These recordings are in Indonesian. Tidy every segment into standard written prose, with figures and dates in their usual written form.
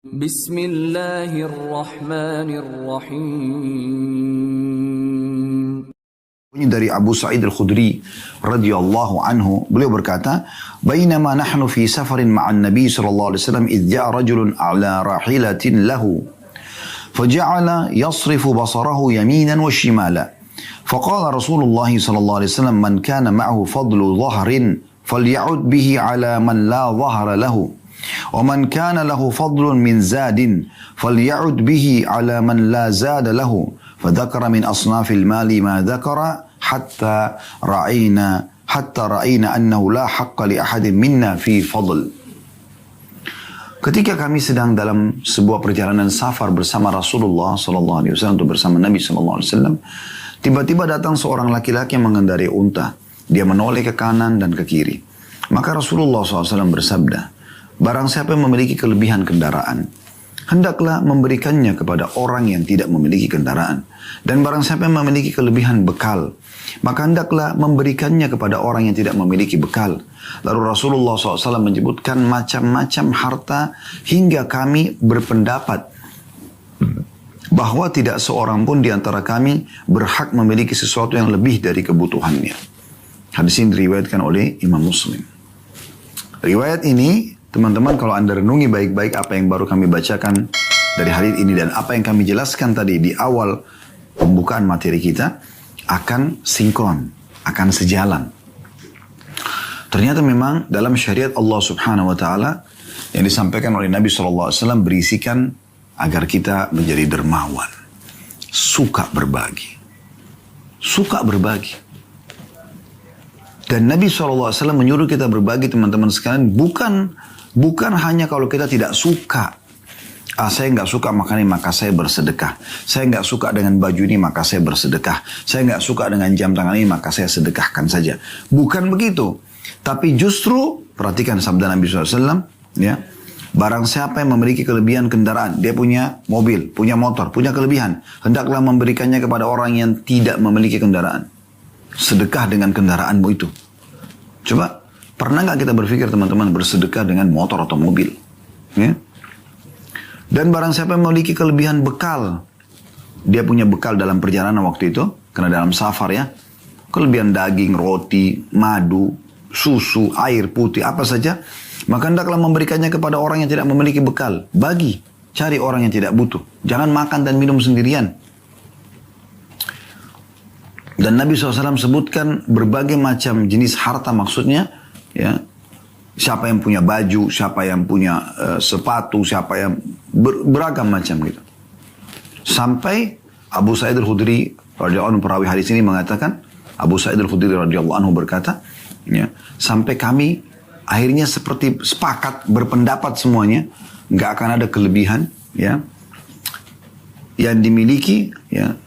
Bismillahirrahmanirrahim. Ini dari Abu Sa'id Al-Khudri radhiyallahu anhu, beliau berkata, "Bainama nahnu fi safarin ma'an Nabi sallallahu alaihi wasallam idh ja'a rajulun 'ala rahilatin lahu faja'ala yasrifu basarahu yaminan wa shimala. Faqala Rasulullah sallallahu alaihi wasallam man kana ma'ahu fadlu dhahrin faly'ud bihi 'ala man la dhahra lahu. ومن كان له فضل من زاد فليعد به على من لا زاد له فذكر من أصناف المال ما ذكر حتى رأينا أنه لا حق لأحد منا في فضل." Ketika kami sedang dalam sebuah perjalanan safar bersama Rasulullah sallallahu alaihi wasallam atau bersama Nabi sallallahu alaihi wasallam, tiba-tiba datang seorang laki-laki yang mengendarai unta. Dia menoleh ke kanan dan ke kiri. Maka Rasulullah SAW bersabda, "Barang siapa yang memiliki kelebihan kendaraan, hendaklah memberikannya kepada orang yang tidak memiliki kendaraan. Dan barang siapa yang memiliki kelebihan bekal, maka hendaklah memberikannya kepada orang yang tidak memiliki bekal." Lalu Rasulullah SAW menyebutkan macam-macam harta hingga kami berpendapat bahwa tidak seorang pun di antara kami berhak memiliki sesuatu yang lebih dari kebutuhannya. Hadis ini diriwayatkan oleh Imam Muslim. Riwayat ini, teman-teman, kalau Anda renungi baik-baik apa yang baru kami bacakan dari hadis ini dan apa yang kami jelaskan tadi di awal pembukaan materi kita, akan sinkron, akan sejalan. Ternyata memang dalam syariat Allah Subhanahu wa taala yang disampaikan oleh Nabi sallallahu alaihi wasallam berisikan agar kita menjadi dermawan, suka berbagi. Suka berbagi. Dan Nabi SAW menyuruh kita berbagi, teman-teman sekalian, bukan hanya kalau kita tidak suka. Saya nggak suka makan ini, maka saya bersedekah. Saya nggak suka dengan baju ini, maka saya bersedekah. Saya nggak suka dengan jam tangan ini, maka saya sedekahkan saja. Bukan begitu. Tapi justru, perhatikan sabda Nabi SAW, ya, barang siapa yang memiliki kelebihan kendaraan, dia punya mobil, punya motor, punya kelebihan, hendaklah memberikannya kepada orang yang tidak memiliki kendaraan. Sedekah dengan kendaraanmu itu. Coba, pernah nggak kita berpikir, teman-teman, bersedekah dengan motor atau mobil? Ya? Dan barang siapa yang memiliki kelebihan bekal, dia punya bekal dalam perjalanan waktu itu, karena dalam safar ya, kelebihan daging, roti, madu, susu, air putih, apa saja, maka hendaklah memberikannya kepada orang yang tidak memiliki bekal. Bagi, cari orang yang tidak butuh. Jangan makan dan minum sendirian. Dan Nabi SAW sebutkan berbagai macam jenis harta, maksudnya, ya, siapa yang punya baju, siapa yang punya sepatu, siapa yang beragam macam gitu. Sampai Abu Sa'id Al-Khudri radhiyallahu anhu, perawi hadis ini mengatakan, Abu Sa'id Al-Khudri radhiyallahu anhu berkata, ya, sampai kami akhirnya seperti sepakat, berpendapat semuanya, nggak akan ada kelebihan, ya, yang dimiliki, ya.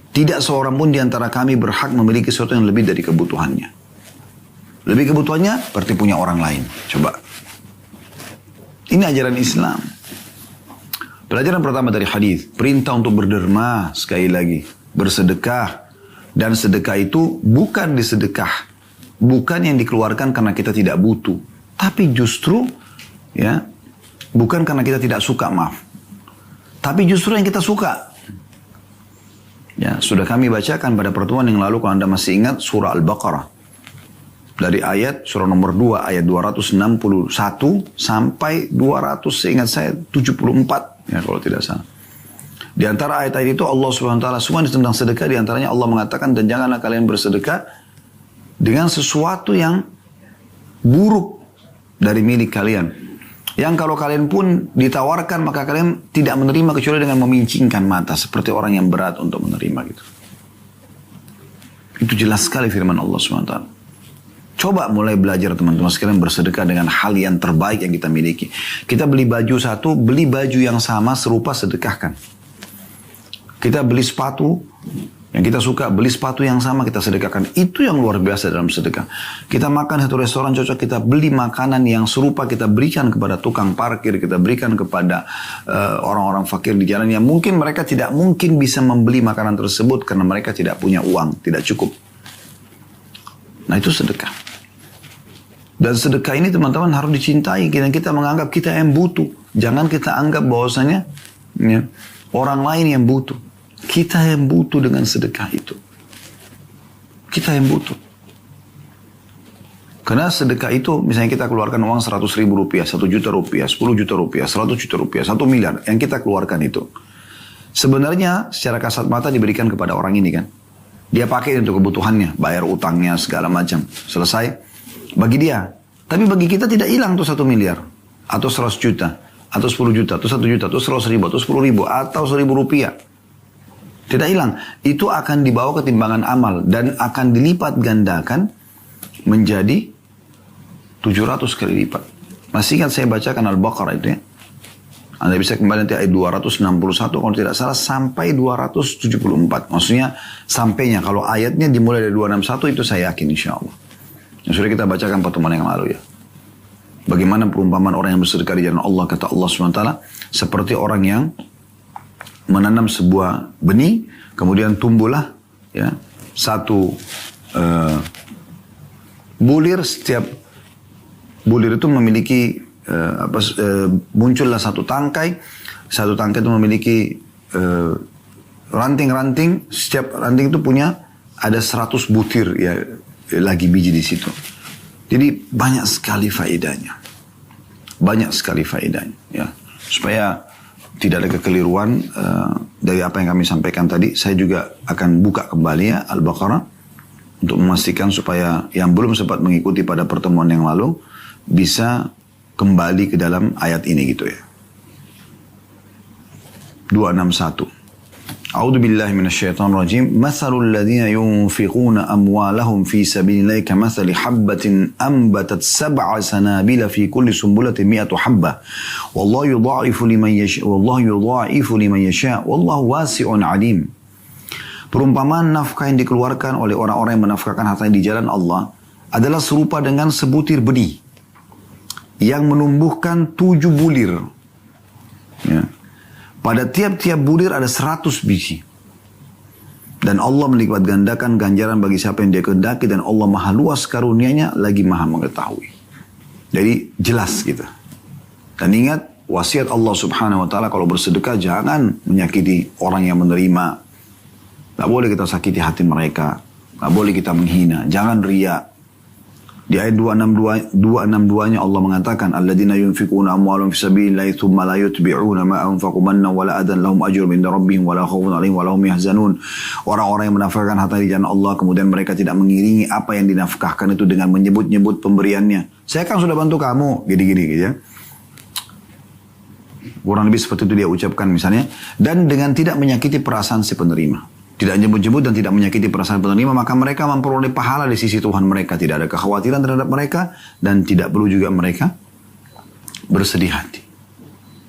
Tidak seorang pun di antara kami berhak memiliki sesuatu yang lebih dari kebutuhannya. Lebih kebutuhannya berarti punya orang lain. Coba. Ini ajaran Islam. Pelajaran pertama dari hadis, perintah untuk berderma, sekali lagi, bersedekah. Dan sedekah itu bukan disedekah, bukan yang dikeluarkan karena kita tidak butuh, tapi justru, ya, bukan karena kita tidak suka, maaf. Tapi justru yang kita suka. Ya, sudah kami bacakan pada pertemuan yang lalu, kalau Anda masih ingat, surah Al-Baqarah. Dari ayat, surah nomor 2, ayat 261 sampai 200, seingat saya, 74. Ya, kalau tidak salah. Di antara ayat-ayat itu, Allah SWT semua tentang sedekah. Di antaranya Allah mengatakan, dan janganlah kalian bersedekah dengan sesuatu yang buruk dari milik kalian. Yang kalau kalian pun ditawarkan, maka kalian tidak menerima kecuali dengan memincingkan mata. Seperti orang yang berat untuk menerima gitu. Itu jelas sekali firman Allah SWT. Coba mulai belajar, teman-teman sekalian, bersedekah dengan hal yang terbaik yang kita miliki. Kita beli baju satu, beli baju yang sama, serupa, sedekahkan. Kita beli sepatu yang kita suka, beli sepatu yang sama, kita sedekahkan. Itu yang luar biasa dalam sedekah. Kita makan satu restoran cocok, kita beli makanan yang serupa, kita berikan kepada tukang parkir, kita berikan kepada orang-orang fakir di jalan yang mungkin mereka tidak mungkin bisa membeli makanan tersebut karena mereka tidak punya uang, tidak cukup. Nah, itu sedekah. Dan sedekah ini teman-teman harus dicintai. Dan kita menganggap kita yang butuh. Jangan kita anggap bahwasanya ya, orang lain yang butuh. Kita yang butuh dengan sedekah itu. Kita yang butuh. Karena sedekah itu misalnya kita keluarkan uang 100.000 rupiah, 1 juta rupiah, 10 juta rupiah, 100 juta rupiah, 1 miliar. Yang kita keluarkan itu. Sebenarnya secara kasat mata diberikan kepada orang ini kan. Dia pakai untuk kebutuhannya. Bayar utangnya segala macam. Selesai. Bagi dia. Tapi bagi kita tidak hilang tuh 1 miliar. Atau 100 juta. Atau 10 juta. Atau 1 juta. Atau 100 ribu. Atau 10 ribu. Atau 1.000 rupiah. Tidak hilang. Itu akan dibawa ke timbangan amal. Dan akan dilipat gandakan menjadi 700 kali lipat. Masih ingat saya bacakan Al-Baqarah itu ya. Anda bisa kembali nanti ayat 261 kalau tidak salah sampai 274. Maksudnya sampainya. Kalau ayatnya dimulai dari 261 itu saya yakin insya Allah. Yang sudah kita bacakan pertemuan yang lalu ya. Bagaimana perumpamaan orang yang bersedekah di jalan Allah, kata Allah SWT, seperti orang yang menanam sebuah benih, kemudian tumbuhlah ya, satu bulir. Setiap bulir itu memiliki muncullah satu tangkai itu memiliki ranting-ranting. Setiap ranting itu punya ada 100 butir ya, lagi biji di situ. Jadi banyak sekali faedahnya. Banyak sekali faedahnya ya. Supaya tidak ada kekeliruan dari apa yang kami sampaikan tadi, saya juga akan buka kembali ya Al-Baqarah untuk memastikan supaya yang belum sempat mengikuti pada pertemuan yang lalu bisa kembali ke dalam ayat ini gitu ya. 261. A'udzu billahi minasyaitonir rajim. Matsalul ladzina yunfiquna amwalahum fi sabilillahi kamatsali habbatin anbatat sab'a sanabila fi kulli sumbulatin mi'atu habbah. Wallahu yudha'ifu liman yasha. Wallahu wasi'un 'alim. Perumpamaan nafkah yang dikeluarkan oleh orang-orang yang menafkahkan hartanya di jalan Allah adalah serupa dengan sebutir benih yang menumbuhkan 7 bulir. Ya. Pada tiap-tiap bulir ada 100 biji. Dan Allah melipat gandakan ganjaran bagi siapa yang dia kehendaki. Dan Allah maha luas karunia-Nya lagi maha mengetahui. Jadi jelas kita. Dan ingat wasiat Allah subhanahu wa ta'ala kalau bersedekah jangan menyakiti orang yang menerima. Tak boleh kita sakiti hati mereka. Tak boleh kita menghina. Jangan riya. Di ayat 262-nya Allah mengatakan alladzina yunfiquna amwalahum fi sabilillahi thumma la yutbi'una ma anfaqu manna wala adan lahum ajrun 'inda rabbihim wala khaufun 'alaihim wala hum yahzanun. Orang-orang yang menafkahkan harta di jalan Allah kemudian mereka tidak mengiringi apa yang dinafkahkan itu dengan menyebut-nyebut pemberiannya. Saya kan sudah bantu kamu, gini-gini gitu ya. Kurang lebih seperti itu dia ucapkan misalnya. Dan dengan tidak menyakiti perasaan si penerima. Tidak nyebut-nyebut dan tidak menyakiti perasaan penerima, maka mereka memperoleh pahala di sisi Tuhan mereka. Tidak ada kekhawatiran terhadap mereka dan tidak perlu juga mereka bersedih hati.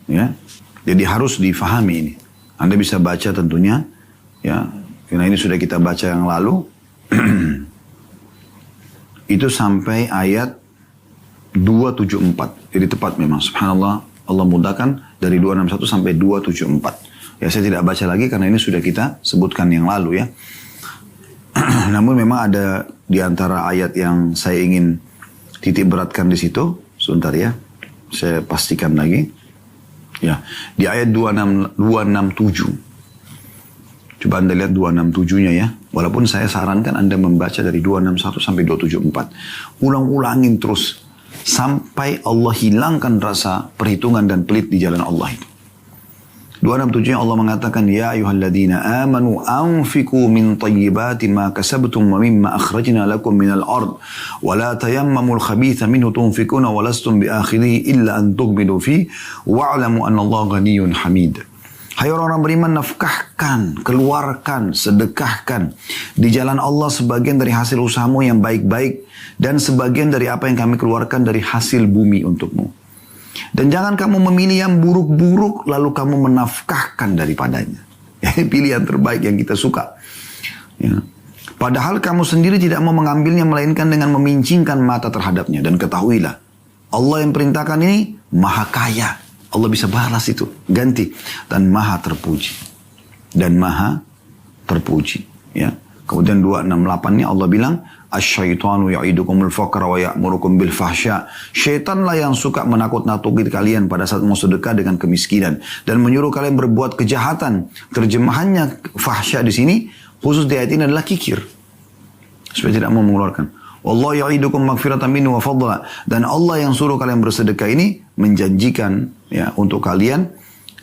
Ya, jadi harus difahami ini. Anda bisa baca tentunya, ya, karena ini sudah kita baca yang lalu. Itu sampai ayat 274. Jadi tepat memang, subhanallah, Allah mudahkan dari 261 sampai 274. Ya saya tidak baca lagi karena ini sudah kita sebutkan yang lalu ya. Namun memang ada di antara ayat yang saya ingin titik beratkan di situ. Sebentar ya, saya pastikan lagi. Ya, di ayat 267. Coba Anda lihat 267-nya ya. Walaupun saya sarankan Anda membaca dari 261 sampai 274. Ulang-ulangin terus. Sampai Allah hilangkan rasa perhitungan dan pelit di jalan Allah itu. 267 Allah mengatakan ya ayyuhalladzina amanu anfiqu min tayyibati ma kasabtum wa mimma akhrajna lakum minal ard wa la tayammamul khabitha minhu tunfikuna wa lastum biakhirihi illa an tughmidu fi wa'lamu anna Allah ghaniyyun hamid. Hai orang-orang beriman, nafkahkan, keluarkan, sedekahkan di jalan Allah sebagian dari hasil usahamu yang baik-baik dan sebagian dari apa yang kami keluarkan dari hasil bumi untukmu. Dan jangan kamu memilih yang buruk-buruk lalu kamu menafkahkan daripadanya. Ini pilihan terbaik yang kita suka. Ya. Padahal kamu sendiri tidak mau mengambilnya melainkan dengan memincingkan mata terhadapnya. Dan ketahuilah, Allah yang perintahkan ini maha kaya. Allah bisa balas itu, ganti. Dan maha terpuji. Dan maha terpuji. Ya. Kemudian 268-nya Allah bilang, Asyaitanu ya'idukumul faqra wa ya'murukum bil fahsya. Syaitanlah yang suka menakut-nakuti kalian pada saat mau sedekah dengan kemiskinan dan menyuruh kalian berbuat kejahatan. Terjemahannya fahsya di sini khusus di ayat ini adalah kikir. Supaya tidak mau mengeluarkan. Wallahu ya'idukum maghfiratan minhu wa fadla. Dan Allah yang suruh kalian bersedekah ini menjanjikan ya untuk kalian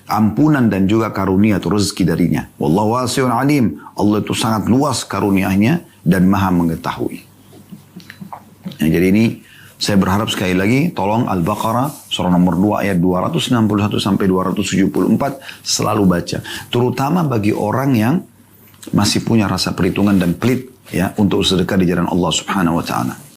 ampunan dan juga karunia atau rezeki darinya. Wallahu wasi'un alim. Allah itu sangat luas karunianya dan maha mengetahui. Ya, jadi ini saya berharap sekali lagi tolong Al-Baqarah surah nomor 2 ayat 261 sampai 274 selalu baca. Terutama bagi orang yang masih punya rasa perhitungan dan pelit ya untuk sedekah di jalan Allah Subhanahu wa taala.